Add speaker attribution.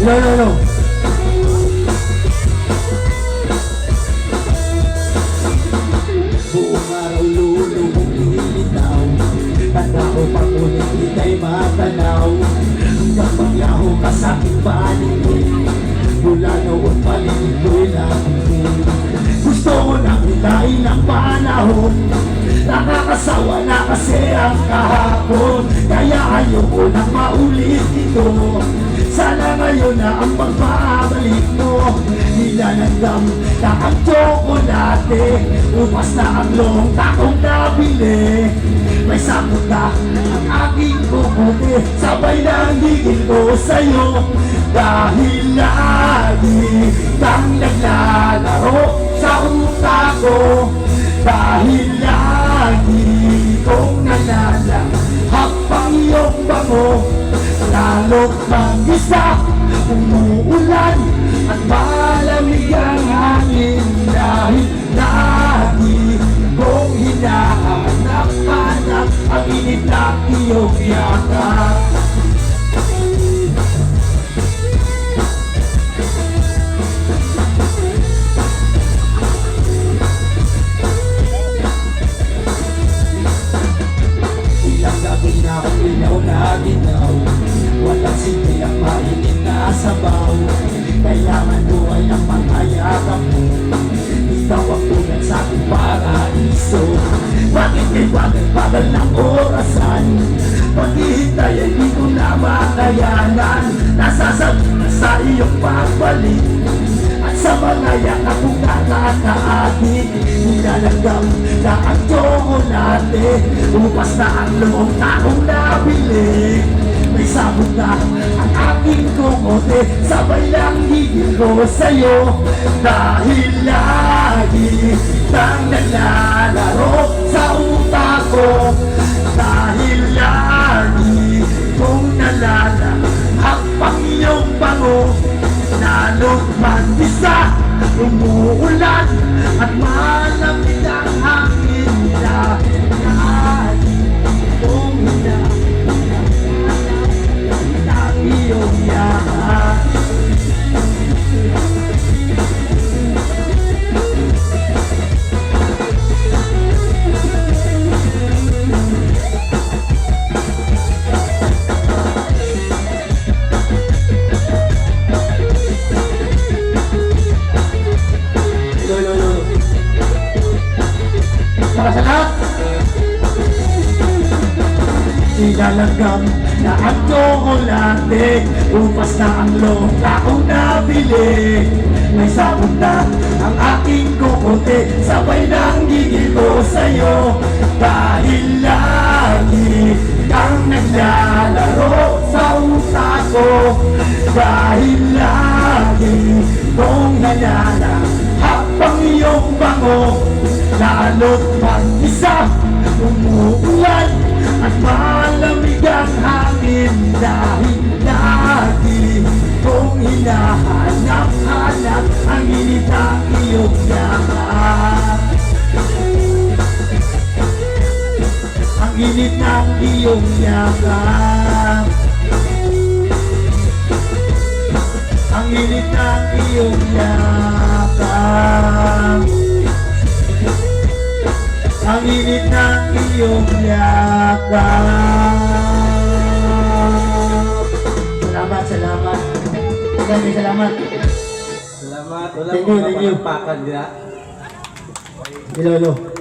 Speaker 1: No. Buong araw lulubog ilitaw, tanda ko pa kulit kita'y matanaw. Hanggang pagyaho ka sa aking paningin, mula noon paligid ko'y natingin. Gusto ko nang hilain ang panahon, nakakasawa na kasi ang kahapon. Kaya ayoko nang maulit ito, sana ngayon na ang pagbabalik mo. Nilalagam na ang tsokolate, upas na ang longga kong nabili. May sakot na ang aking kukuti, sabay ng higil ko sa'yo. Dahil lagi kang naglalaro sa utak ko, dahil lagi kong nananahak pang iyong bango. Lalo't mag-isa, umuulan at malamig ang hangin, dahil lagi kong hinahanap-hanap ang init na iyong yakap. Ilang gabi na akong ilaw na ginaw, walang silbi ang mainit na sabaw. Kailangan mo ay ang pangayakap mo, ikaw ang tulad sa aking paraiso. Bakit may bagal-bagal ng orasan, paghihintay ay di ko na makayanan. Nasasabi na sa iyong pagbalik, at sa mga yakap kong nakakaadik. Nilalagam na ang tsokolate, upas na ang loob na kong nabili. May sabog na ang aking kukote, sabay lang higil ko sa'yo. Dahil lagi kang naglalaro sa utak ko, dahil lagi kong nalalahak pang iyong bango. Lalo't mag-isa, umuulan at malamig ang hangin, dahil lagi kong hinahanap iyong yakap. Para sa lahat, nilalagam na ang tsokolate, upas na ang longga kong nabili. May sabog na ang aking kukote, sabay ng gigil ko sa'yo. Dahil lagi kang naglalaro sa utak ko, dahil lagi kong nananahak pang iyong bango. Lalo't mag-isa, umuulan at malamig ang hangin, dahil lagi kong hinahanap-hanap ang init ng iyong yakap. Ang init ng iyong yakap. Ang init ng iyong yakap. Ang init ng iyong yakap. Salamat. Maraming salamat.
Speaker 2: Salamat. Wala
Speaker 1: Thank
Speaker 2: pong
Speaker 1: you.
Speaker 2: kapalampakan dyan.
Speaker 1: Lolo.